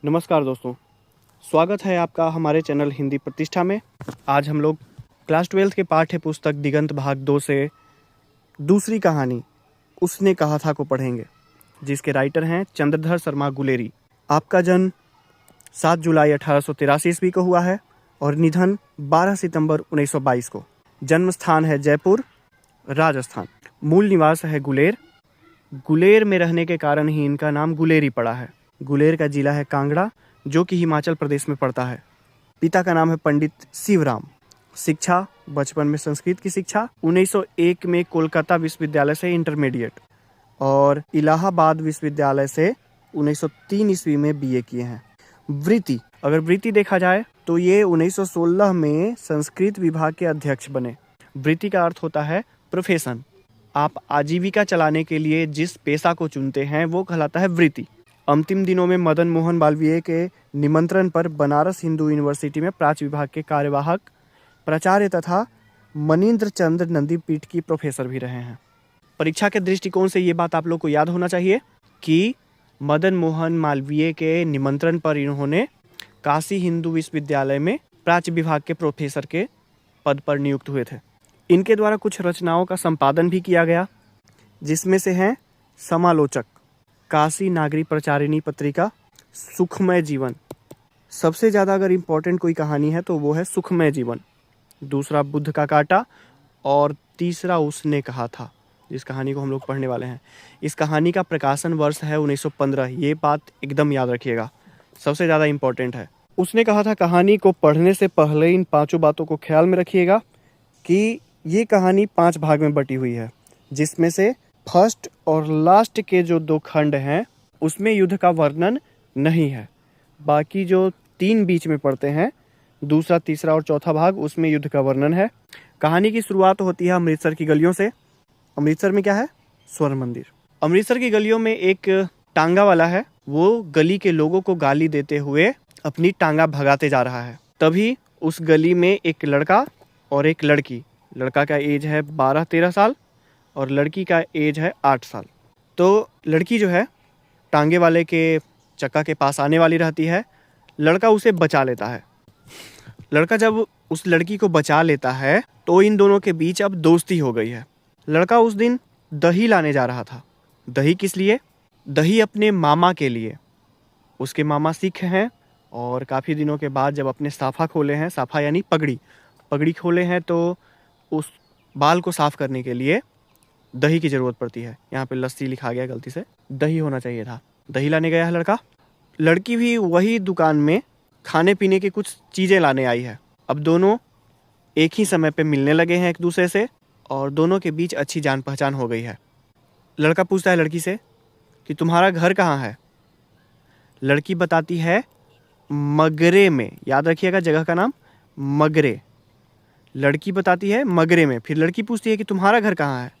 नमस्कार दोस्तों, स्वागत है आपका हमारे चैनल हिंदी प्रतिष्ठा में। आज हम लोग क्लास 12 के पाठ्य पुस्तक दिगंत भाग 2 से दूसरी कहानी उसने कहा था को पढ़ेंगे, जिसके राइटर हैं चंद्रधर शर्मा गुलेरी। आपका जन्म 7 जुलाई 1883 ईस्वी को हुआ है और निधन 12 सितंबर 1922 को। जन्म स्थान है जयपुर, राजस्थान। मूल निवास है गुलेर। गुलेर में रहने के कारण ही इनका नाम गुलेरी पड़ा है। गुलेर का जिला है कांगड़ा, जो कि हिमाचल प्रदेश में पड़ता है। पिता का नाम है पंडित शिवराम। शिक्षा, बचपन में संस्कृत की शिक्षा, 1901 में कोलकाता विश्वविद्यालय से इंटरमीडिएट और इलाहाबाद विश्वविद्यालय से 1903 ईस्वी में बीए किए हैं। वृत्ति, अगर वृत्ति देखा जाए तो ये 1916 में संस्कृत विभाग के अध्यक्ष बने। वृत्ति का अर्थ होता है प्रोफेशन। आप आजीविका चलाने के लिए जिस पेशा को चुनते हैं वो कहलाता है वृत्ति। अंतिम दिनों में मदन मोहन मालवीय के निमंत्रण पर बनारस हिंदू यूनिवर्सिटी में प्राच्य विभाग के कार्यवाहक प्राचार्य तथा मनीन्द्र चंद्र नंदीपीठ की प्रोफेसर भी रहे हैं। परीक्षा के दृष्टिकोण से ये बात आप लोग को याद होना चाहिए कि मदन मोहन मालवीय के निमंत्रण पर इन्होंने काशी हिंदू विश्वविद्यालय में प्राच्य विभाग के प्रोफेसर के पद पर नियुक्त हुए थे। इनके द्वारा कुछ रचनाओं का संपादन भी किया गया, जिसमें से हैं समालोचक, काशी नागरी प्रचारिणी पत्रिका, सुखमय जीवन। सबसे ज़्यादा अगर इम्पोर्टेंट कोई कहानी है तो वो है सुखमय जीवन। दूसरा बुद्ध का कांटा और तीसरा उसने कहा था, जिस कहानी को हम लोग पढ़ने वाले हैं। इस कहानी का प्रकाशन वर्ष है 1915। ये बात एकदम याद रखिएगा, सबसे ज़्यादा इम्पोर्टेंट है। उसने कहा था कहानी को पढ़ने से पहले इन 5 बातों को ख्याल में रखिएगा कि ये कहानी 5 भाग में बटी हुई है, जिसमें से फर्स्ट और लास्ट के जो 2 खंड हैं उसमें युद्ध का वर्णन नहीं है। बाकी जो 3 बीच में पड़ते हैं, दूसरा, तीसरा और चौथा भाग, उसमें युद्ध का वर्णन है। कहानी की शुरुआत होती है अमृतसर की गलियों से। अमृतसर में क्या है? स्वर्ण मंदिर। अमृतसर की गलियों में एक टांगा वाला है, वो गली के लोगों को गाली देते हुए अपनी टांगा भगाते जा रहा है। तभी उस गली में एक लड़का और एक लड़की, लड़का का एज है 12-13 साल और लड़की का एज है 8 साल। तो लड़की जो है टांगे वाले के चक्का के पास आने वाली रहती है। लड़का उसे बचा लेता है। लड़का जब उस लड़की को बचा लेता है तो इन दोनों के बीच अब दोस्ती हो गई है। लड़का उस दिन दही लाने जा रहा था। दही किस लिए? दही अपने मामा के लिए। उसके मामा सिख हैं और काफ़ी दिनों के बाद जब अपने साफा खोले हैं, साफा यानी पगड़ी खोले हैं, तो उस बाल को साफ करने के लिए दही की ज़रूरत पड़ती है। यहाँ पे लस्सी लिखा गया, गलती से दही होना चाहिए था। दही लाने गया है लड़का। लड़की भी वही दुकान में खाने पीने की कुछ चीज़ें लाने आई है। अब दोनों एक ही समय पे मिलने लगे हैं एक दूसरे से और दोनों के बीच अच्छी जान पहचान हो गई है। लड़का पूछता है लड़की से कि तुम्हारा घर कहाँ है? लड़की बताती है मगरे में। याद रखिएगा जगह का नाम मगरे। लड़की बताती है मगरे में। फिर लड़की पूछती है कि तुम्हारा घर कहाँ है?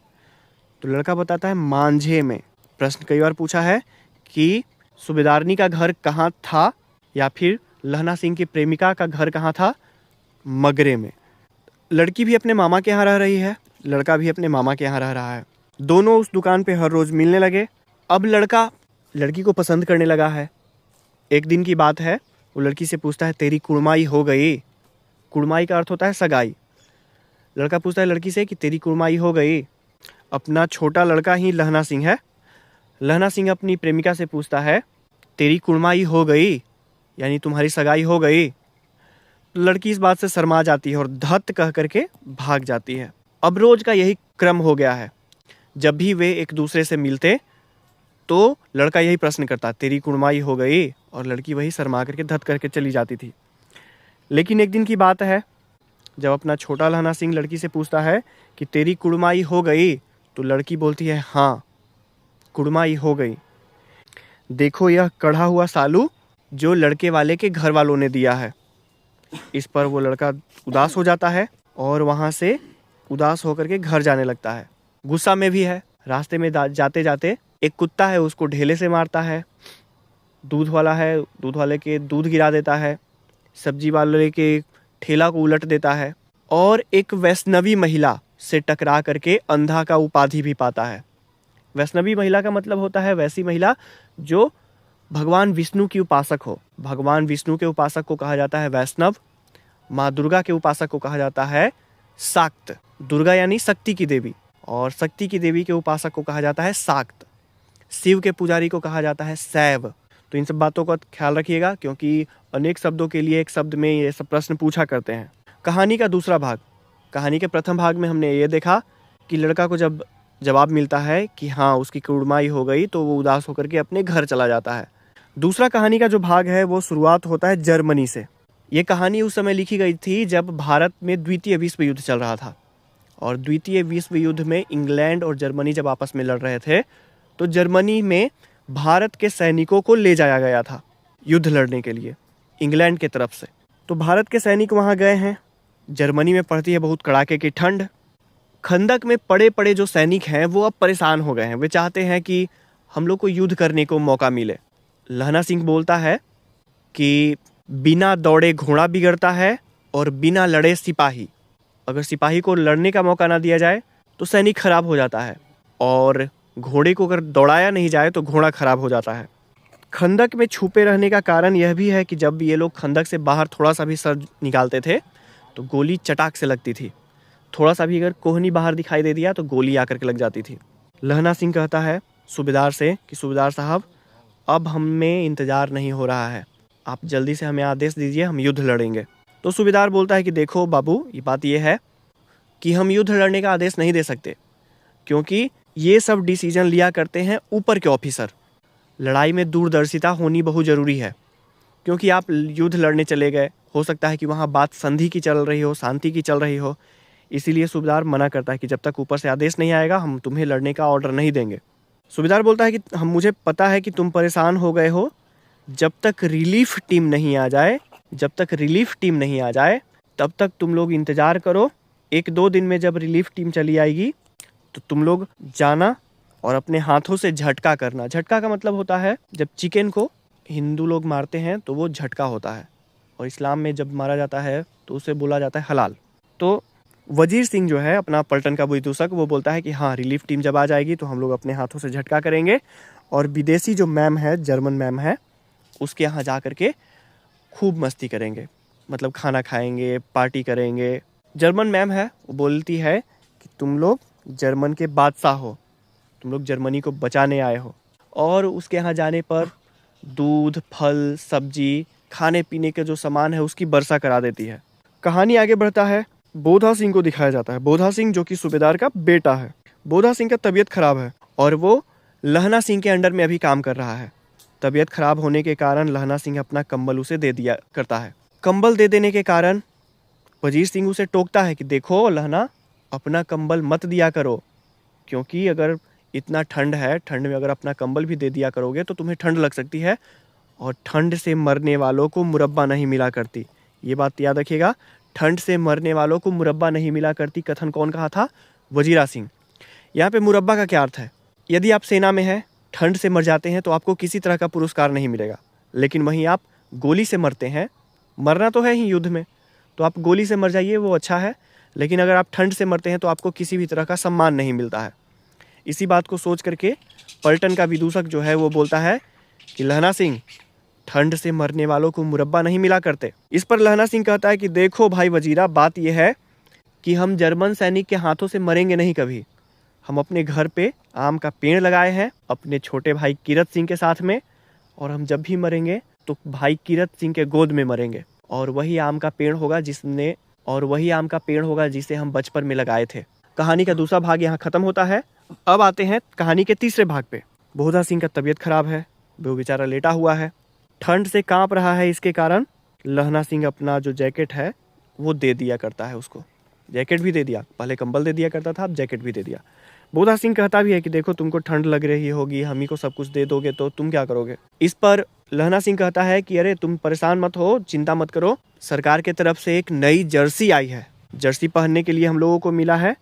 तो लड़का बताता है मांझे में। प्रश्न कई बार पूछा है कि सूबेदारनी का घर कहाँ था या फिर लहना सिंह की प्रेमिका का घर कहाँ था? मगरे में। लड़की भी अपने मामा के यहाँ रह रही है, लड़का भी अपने मामा के यहाँ रह रहा है। दोनों उस दुकान पे हर रोज़ मिलने लगे। अब लड़का लड़की को पसंद करने लगा है। एक दिन की बात है, वो लड़की से पूछता है तेरी कुड़माई हो गई? कुड़माई का अर्थ होता है सगाई। लड़का पूछता है लड़की से कि तेरी कुड़माई हो गई? अपना छोटा लड़का ही लहना सिंह है। लहना सिंह अपनी प्रेमिका से पूछता है तेरी कुड़माई हो गई यानी तुम्हारी सगाई हो गई? लड़की इस बात से शर्मा जाती है और धत कह करके भाग जाती है। अब रोज का यही क्रम हो गया है। जब भी वे एक दूसरे से मिलते तो लड़का यही प्रश्न करता तेरी कुड़माई हो गई, और लड़की वही शर्मा करके धत करके चली जाती थी। लेकिन एक दिन की बात है, जब अपना छोटा लहना सिंह लड़की से पूछता है कि तेरी कुड़माई हो गई, तो लड़की बोलती है हाँ, कुड़माई हो गई। देखो यह कढ़ा हुआ सालू जो लड़के वाले के घर वालों ने दिया है। इस पर वो लड़का उदास हो जाता है और वहाँ से उदास होकर के घर जाने लगता है। गुस्सा में भी है। रास्ते में जाते जाते एक कुत्ता है, उसको ढेले से मारता है। दूध वाला है, दूध वाले के दूध गिरा देता है। सब्जी वाले के ठेला को उलट देता है और एक वैष्णवी महिला से टकरा करके अंधा का उपाधि भी पाता है। वैष्णवी महिला का मतलब होता है वैसी महिला जो भगवान विष्णु की उपासक हो। भगवान विष्णु के उपासक को कहा जाता है वैष्णव। माँ दुर्गा के उपासक को कहा जाता है शाक्त। दुर्गा यानी शक्ति की देवी, और शक्ति की देवी के उपासक को कहा जाता है शाक्त। शिव के पुजारी को कहा जाता है शैव। तो इन सब बातों का ख्याल रखिएगा, क्योंकि अनेक शब्दों के लिए एक शब्द में ये सब प्रश्न पूछा करते हैं। कहानी का दूसरा भाग। कहानी के प्रथम भाग में हमने ये देखा कि लड़का को जब जवाब मिलता है कि हाँ उसकी कुड़माई हो गई, तो वो उदास होकर के अपने घर चला जाता है। दूसरा कहानी का जो भाग है वो शुरुआत होता है जर्मनी से। ये कहानी उस समय लिखी गई थी जब भारत में द्वितीय विश्व युद्ध चल रहा था, और द्वितीय विश्व युद्ध में इंग्लैंड और जर्मनी जब आपस में लड़ रहे थे, तो जर्मनी में भारत के सैनिकों को ले जाया गया था युद्ध लड़ने के लिए इंग्लैंड के तरफ से। तो भारत के सैनिक वहाँ गए हैं। जर्मनी में पड़ती है बहुत कड़ाके की ठंड। खंदक में पड़े पड़े जो सैनिक हैं वो अब परेशान हो गए हैं। वे चाहते हैं कि हम लोग को युद्ध करने को मौका मिले। लहना सिंह बोलता है कि बिना दौड़े घोड़ा बिगड़ता है और बिना लड़े सिपाही। अगर सिपाही को लड़ने का मौका ना दिया जाए तो सैनिक खराब हो जाता है, और घोड़े को अगर दौड़ाया नहीं जाए तो घोड़ा खराब हो जाता है। खंदक में छुपे रहने का कारण यह भी है कि जब ये लोग खंदक से बाहर थोड़ा सा भी सर निकालते थे तो गोली चटाक से लगती थी। थोड़ा सा भी अगर कोहनी बाहर दिखाई दे दिया तो गोली आकर के लग जाती थी। लहना सिंह कहता है सूबेदार से कि सूबेदार साहब, अब हमें इंतज़ार नहीं हो रहा है, आप जल्दी से हमें आदेश दीजिए, हम युद्ध लड़ेंगे। तो सूबेदार बोलता है कि देखो बाबू, ये बात ये है कि हम युद्ध लड़ने का आदेश नहीं दे सकते, क्योंकि ये सब डिसीजन लिया करते हैं ऊपर के ऑफिसर। लड़ाई में दूरदर्शिता होनी बहुत ज़रूरी है, क्योंकि आप युद्ध लड़ने चले गए, हो सकता है कि वहाँ बात संधि की चल रही हो, शांति की चल रही हो, इसीलिए सूबेदार मना करता है कि जब तक ऊपर से आदेश नहीं आएगा हम तुम्हें लड़ने का ऑर्डर नहीं देंगे। सूबेदार बोलता है कि मुझे पता है कि तुम परेशान हो गए हो, जब तक रिलीफ टीम नहीं आ जाए तब तक तुम लोग इंतज़ार करो। 1-2 दिन में जब रिलीफ टीम चली आएगी तो तुम लोग जाना और अपने हाथों से झटका करना। झटका का मतलब होता है, जब चिकन को हिंदू लोग मारते हैं तो वो झटका होता है, और इस्लाम में जब मारा जाता है तो उसे बोला जाता है हलाल। तो वजीर सिंह जो है अपना पलटन का बुद्दूसक, वो बोलता है कि हाँ रिलीफ टीम जब आ जाएगी तो हम लोग अपने हाथों से झटका करेंगे, और विदेशी जो मैम है, जर्मन मैम है, उसके यहाँ जा कर के खूब मस्ती करेंगे, मतलब खाना खाएंगे, पार्टी करेंगे। जर्मन मैम है, वो बोलती है कि तुम लोग जर्मन के बादशाह हो, तुम लोग जर्मनी को बचाने आए हो, और उसके यहाँ जाने पर दूध, फल, सब्जी, खाने पीने के जो सामान है उसकी वर्षा करा देती है। कहानी आगे बढ़ता है। बोधा सिंह को दिखाया जाता है। बोधा सिंह जो कि सूबेदार का बेटा है। बोधा सिंह का तबीयत खराब है और वो लहना सिंह के अंडर में अभी काम कर रहा है। तबीयत खराब होने के कारण लहना सिंह अपना कंबल उसे दे दिया करता है। कंबल दे देने के कारण वजीर सिंह उसे टोकता है कि देखो लहना, अपना कंबल मत दिया करो, क्योंकि अगर इतना ठंड है, ठंड में अगर अपना कंबल भी दे दिया करोगे तो तुम्हें ठंड लग सकती है, और ठंड से मरने वालों को मुरब्बा नहीं मिला करती। ये बात याद रखिएगा, ठंड से मरने वालों को मुरब्बा नहीं मिला करती कथन कौन कहा था? वजीरा सिंह। यहाँ पे मुरब्बा का क्या अर्थ है? यदि आप सेना में हैं, ठंड से मर जाते हैं तो आपको किसी तरह का पुरस्कार नहीं मिलेगा, लेकिन वहीं आप गोली से मरते हैं, मरना तो है ही युद्ध में, तो आप गोली से मर जाइए, वो अच्छा है, लेकिन अगर आप ठंड से मरते हैं तो आपको किसी भी तरह का सम्मान नहीं मिलता है। इसी बात को सोच करके पलटन का विदूषक जो है वो बोलता है कि लहना सिंह, ठंड से मरने वालों को मुरब्बा नहीं मिला करते। इस पर लहना सिंह कहता है कि देखो भाई वजीरा, बात यह है कि हम जर्मन सैनिक के हाथों से मरेंगे नहीं कभी। हम अपने घर पे आम का पेड़ लगाए हैं अपने छोटे भाई कीरत सिंह के साथ में, और हम जब भी मरेंगे तो भाई कीरत सिंह के गोद में मरेंगे, और वही आम का पेड़ होगा जिसे हम बचपन में लगाए थे। कहानी का दूसरा भाग यहाँ खत्म होता है। अब आते हैं कहानी के तीसरे भाग पे। बोधा सिंह का तबीयत खराब है, वो बेचारा लेटा हुआ है, ठंड से कांप रहा है। इसके कारण लहना सिंह अपना जो जैकेट है वो दे दिया करता है उसको। जैकेट भी दे दिया, पहले कंबल दे दिया करता था, अब जैकेट भी दे दिया। बोधा सिंह कहता भी है कि देखो तुमको ठंड लग रही होगी, हम ही को सब कुछ दे दोगे तो तुम क्या करोगे? इस पर लहना सिंह कहता है कि अरे तुम परेशान मत हो, चिंता मत करो, सरकार की तरफ से एक नई जर्सी आई है, जर्सी पहनने के लिए हम लोगों को मिला है,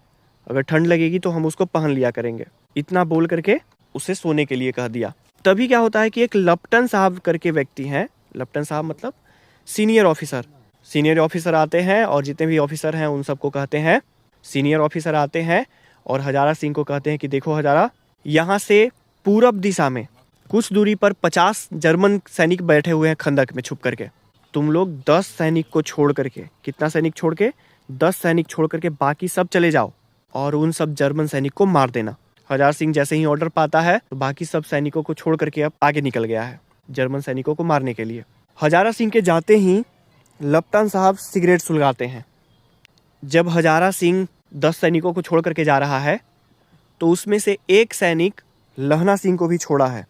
अगर ठंड लगेगी तो हम उसको पहन लिया करेंगे। इतना बोल करके उसे सोने के लिए कह दिया। तभी क्या होता है कि एक लप्टन साहब करके व्यक्ति हैं, लप्टन साहब मतलब सीनियर ऑफिसर आते हैं, और जितने भी ऑफिसर हैं उन सबको कहते हैं सीनियर ऑफिसर आते हैं, और हजारा सिंह को कहते हैं कि देखो हजारा, यहाँ से पूरब दिशा में कुछ दूरी पर 50 जर्मन सैनिक बैठे हुए हैं खंदक में छुप करके। तुम लोग 10 सैनिक को छोड़ करके, कितना सैनिक छोड़ के? 10 सैनिक छोड़ करके बाकी सब चले जाओ और उन सब जर्मन सैनिक को मार देना। हजार सिंह जैसे ही ऑर्डर पाता है तो बाकी सब सैनिकों को छोड़ करके अब आगे निकल गया है जर्मन सैनिकों को मारने के लिए। हजारा सिंह के जाते ही लपटन साहब सिगरेट सुलगाते हैं। जब हजारा सिंह 10 सैनिकों को छोड़ करके जा रहा है तो उसमें से एक सैनिक लहना सिंह को भी छोड़ा है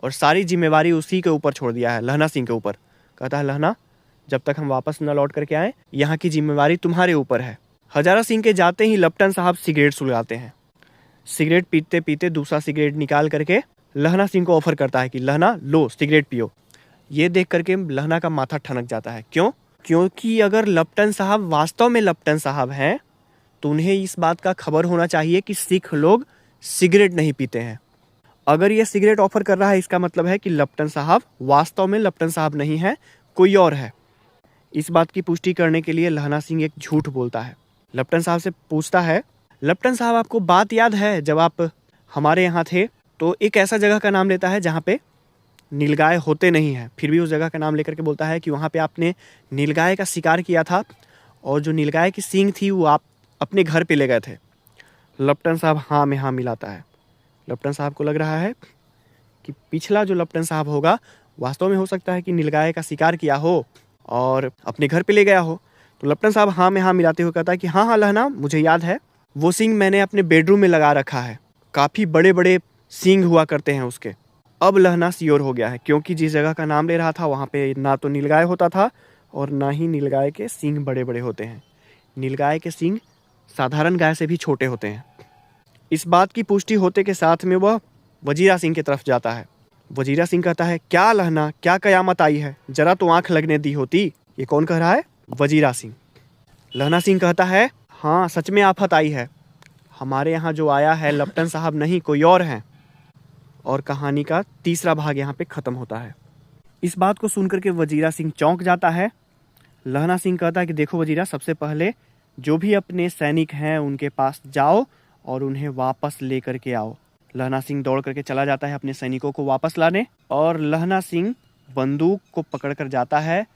और सारी जिम्मेवारी उसी के ऊपर छोड़ दिया है, लहना सिंह के ऊपर। कहता है लहना, जब तक हम वापस न लौट करके आए यहाँ की जिम्मेवारी तुम्हारे ऊपर है। हजारा सिंह के जाते ही लपटन साहब सिगरेट सुलगाते हैं। सिगरेट पीते पीते दूसरा सिगरेट निकाल करके लहना सिंह को ऑफर करता है कि लहना लो सिगरेट पियो। ये देख करके लहना का माथा ठनक जाता है। क्यों? क्योंकि अगर लपटन साहब वास्तव में लपटन साहब हैं तो उन्हें इस बात का खबर होना चाहिए कि सिख लोग सिगरेट नहीं पीते हैं। अगर ये सिगरेट ऑफर कर रहा है इसका मतलब है कि लपटन साहब वास्तव में लपटन साहब नहीं है, कोई और है। इस बात की पुष्टि करने के लिए लहना सिंह एक झूठ बोलता है। लपटन साहब से पूछता है, लपटन साहब आपको बात याद है जब आप हमारे यहाँ थे तो एक ऐसा जगह का नाम लेता है जहाँ पे नीलगाय होते नहीं हैं, फिर भी उस जगह का नाम लेकर के बोलता है कि वहाँ पे आपने नीलगाय का शिकार किया था और जो नीलगाय की सींग थी वो आप अपने घर पे ले गए थे। लपटन साहब हाँ में हाँ मिलाता है। लपटन साहब को लग रहा है कि पिछला जो लपटन साहब होगा वास्तव में हो सकता है कि नीलगाय का शिकार किया हो और अपने घर पे ले गया हो। तो लपटन साहब हाँ में हाँ मिलाते हुए कहता है कि हाँ हाँ लहना, मुझे याद है, वो सींग मैंने अपने बेडरूम में लगा रखा है, काफ़ी बड़े बड़े सींग हुआ करते हैं उसके। अब लहना श्योर हो गया है क्योंकि जिस जगह का नाम ले रहा था वहाँ पे ना तो नीलगाय होता था और ना ही नीलगाय के सींग बड़े बड़े होते हैं। नीलगाय के सींग साधारण गाय से भी छोटे होते हैं। इस बात की पुष्टि होते के साथ में वह वजीरा सिंह की तरफ जाता है। वजीरा सिंह कहता है, क्या लहना, क्या कयामत आई है, जरा तो आंख लगने दी होती। ये कौन कह रहा है? वजीरा सिंह। लहना सिंह कहता है, हाँ सच में आफत आई है, हमारे यहाँ जो आया है लपटन साहब नहीं कोई और हैं। और कहानी का तीसरा भाग यहाँ पे ख़त्म होता है। इस बात को सुनकर के वजीरा सिंह चौंक जाता है। लहना सिंह कहता है कि देखो वजीरा, सबसे पहले जो भी अपने सैनिक हैं उनके पास जाओ और उन्हें वापस ले करके आओ। लहना सिंह दौड़ करके चला जाता है अपने सैनिकों को वापस लाने और लहना सिंह बंदूक को पकड़ कर जाता है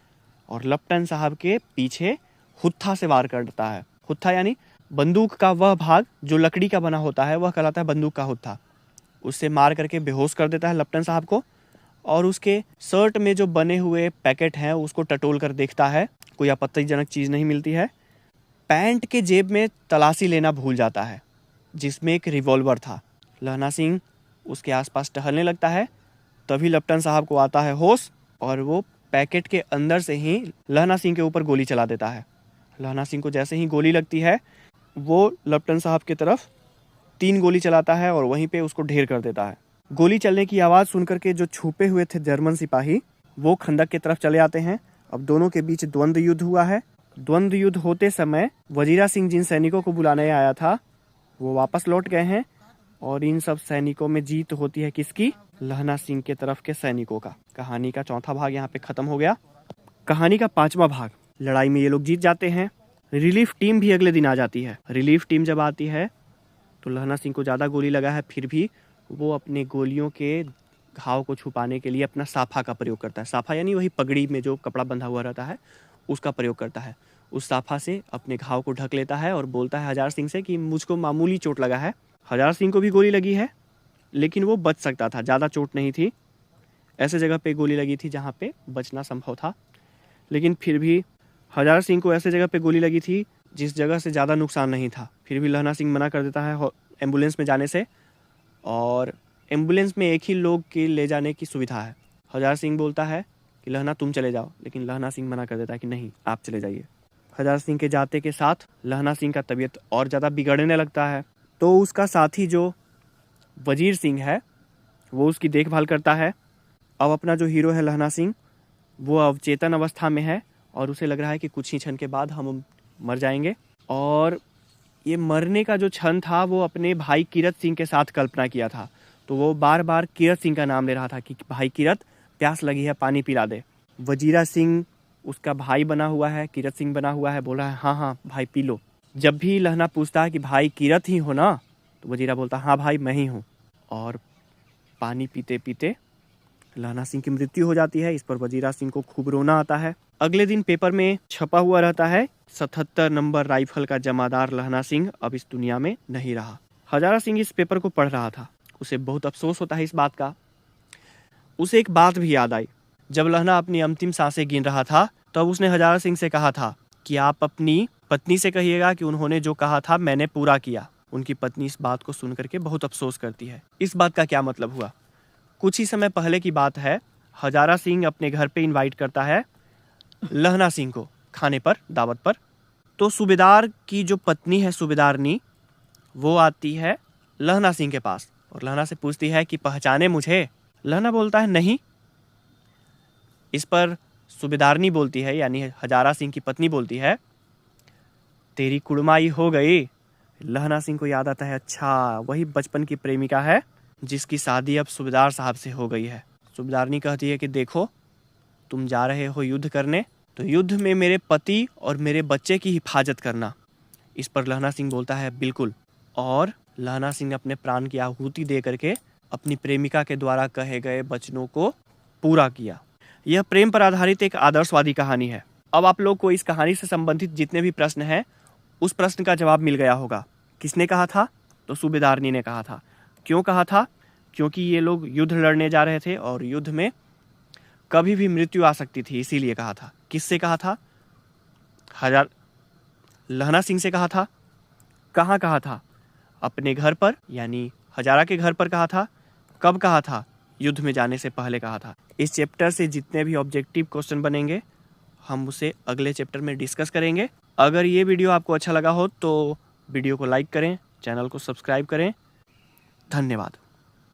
और लपटन साहब के पीछे हुत्था से वार करता है। हुत्था यानी बंदूक का वह भाग जो लकड़ी का बना होता है, वह कहलाता है बंदूक का हुत्था। उससे मार करके बेहोश कर देता है लपटन साहब को और उसके शर्ट में जो बने हुए पैकेट हैं उसको टटोल कर देखता है, कोई आपत्तिजनक चीज़ नहीं मिलती है। पैंट के जेब में तलाशी लेना भूल जाता है जिसमें एक रिवॉल्वर था। लहना सिंह उसके आसपास टहलने लगता है, तभी लपटन साहब को आता है होश और वो पैकेट के अंदर से ही लहना सिंह के ऊपर गोली चला देता है। लहना सिंह को जैसे ही गोली लगती है वो लपटन साहब की तरफ 3 गोली चलाता है और वहीं पे उसको ढेर कर देता है। गोली चलने की आवाज़ सुनकर के जो छुपे हुए थे जर्मन सिपाही वो खंदक की तरफ चले आते हैं। अब दोनों के बीच द्वंद्व युद्ध हुआ है। द्वंद्व युद्ध होते समय वजीरा सिंह जिन सैनिकों को बुलाने आया था वो वापस लौट गए हैं और इन सब सैनिकों में जीत होती है किसकी? लहना सिंह के तरफ के सैनिकों का। कहानी का चौथा भाग यहाँ पे खत्म हो गया। कहानी का 5वां भाग, लड़ाई में ये लोग जीत जाते हैं। रिलीफ टीम भी अगले दिन आ जाती है। रिलीफ टीम जब आती है तो लहना सिंह को ज़्यादा गोली लगा है, फिर भी वो अपने गोलियों के घाव को छुपाने के लिए अपना साफा का प्रयोग करता है। साफा यानी वही पगड़ी में जो कपड़ा बंधा हुआ रहता है उसका प्रयोग करता है। उस साफा से अपने घाव को ढक लेता है और बोलता है हजार सिंह से कि मुझको मामूली चोट लगा है। हजार सिंह को भी गोली लगी है लेकिन वो बच सकता था, ज़्यादा चोट नहीं थी। ऐसे जगह पे गोली लगी थी जहाँ पे बचना संभव था, लेकिन फिर भी हजार सिंह को ऐसे जगह पे गोली लगी थी जिस जगह से ज़्यादा नुकसान नहीं था। फिर भी लहना सिंह मना कर देता है एम्बुलेंस में जाने से और एम्बुलेंस में एक ही लोग के ले जाने की सुविधा है। हजार सिंह बोलता है कि लहना तुम चले जाओ, लेकिन लहना सिंह मना कर देता है कि नहीं आप चले जाइए। हजार सिंह के जाते के साथ लहना सिंह का तबीयत और ज़्यादा बिगड़ने लगता है, तो उसका साथी जो वजीर सिंह है वो उसकी देखभाल करता है। अब अपना जो हीरो है लहना सिंह वो अवचेतन अवस्था में है और उसे लग रहा है कि कुछ ही क्षण के बाद हम मर जाएंगे। और ये मरने का जो क्षण था वो अपने भाई किरत सिंह के साथ कल्पना किया था, तो वो बार बार किरत सिंह का नाम ले रहा था कि भाई किरत प्यास लगी है, पानी पिला दे। वजीरा सिंह उसका भाई बना हुआ है, किरत सिंह बना हुआ है, बोल रहा है हाँ हाँ भाई पी लो। जब भी लहना पूछता है कि भाई किरत ही हो ना, तो वजीरा बोलता हाँ भाई मैं ही हूँ। और पानी पीते पीते लहना सिंह की मृत्यु हो जाती है। इस पर वजीरा सिंह को खूब रोना आता है। अगले दिन पेपर में छपा हुआ रहता है 77 नंबर राइफल का जमादार लहना सिंह अब इस दुनिया में नहीं रहा। हजारा सिंह इस पेपर को पढ़ रहा था। उसे बहुत अफसोस होता है इस बात का। उसे एक बात भी याद आई। जब लहना अपनी अंतिम सांसें गिन रहा था तब उसने हजारा सिंह से कहा था कि आप अपनी पत्नी से कहिएगा कि उन्होंने जो कहा था मैंने पूरा किया। उनकी पत्नी इस बात को सुन करके बहुत अफसोस करती है। इस बात का क्या मतलब हुआ? कुछ ही समय पहले की बात है। हजारा सिंह अपने घर पे इनवाइट करता है लहना सिंह को खाने पर, दावत पर। तो सूबेदार की जो पत्नी है सूबेदारनी, वो आती है लहना सिंह के पास और लहना से पूछती है कि पहचाने मुझे? लहना बोलता है नहीं। इस पर सूबेदारनी बोलती है, यानी हजारा सिंह की पत्नी बोलती है, तेरी कुड़माई हो गई। लहना सिंह को याद आता है, अच्छा वही बचपन की प्रेमिका है जिसकी शादी अब सूबेदार साहब से हो गई है। सूबेदारनी कहती है कि देखो, तुम जा रहे हो युद्ध करने, तो युद्ध में मेरे पति और मेरे बच्चे की हिफाजत करना। इस पर लहना सिंह बोलता है बिल्कुल। और लहना सिंह अपने प्राण की आहुति दे करके अपनी प्रेमिका के द्वारा कहे गए वचनों को पूरा किया। यह प्रेम पर आधारित एक आदर्शवादी कहानी है। अब आप लोग को इस कहानी से संबंधित जितने भी प्रश्न हैं उस प्रश्न का जवाब मिल गया होगा। किसने कहा था? तो सूबेदारनी ने कहा था। क्यों कहा था? क्योंकि ये लोग युद्ध लड़ने जा रहे थे और युद्ध में कभी भी मृत्यु आ सकती थी, इसीलिए कहा था। किससे कहा था? लहना सिंह से कहा था। कहाँ कहा था? अपने घर पर, यानी हजारा के घर पर कहा था। कब कहा था? युद्ध में जाने से पहले कहा था। इस चैप्टर से जितने भी ऑब्जेक्टिव क्वेश्चन बनेंगे हम उसे अगले चैप्टर में डिस्कस करेंगे। अगर ये वीडियो आपको अच्छा लगा हो तो वीडियो को लाइक करें, चैनल को सब्सक्राइब करें। धन्यवाद।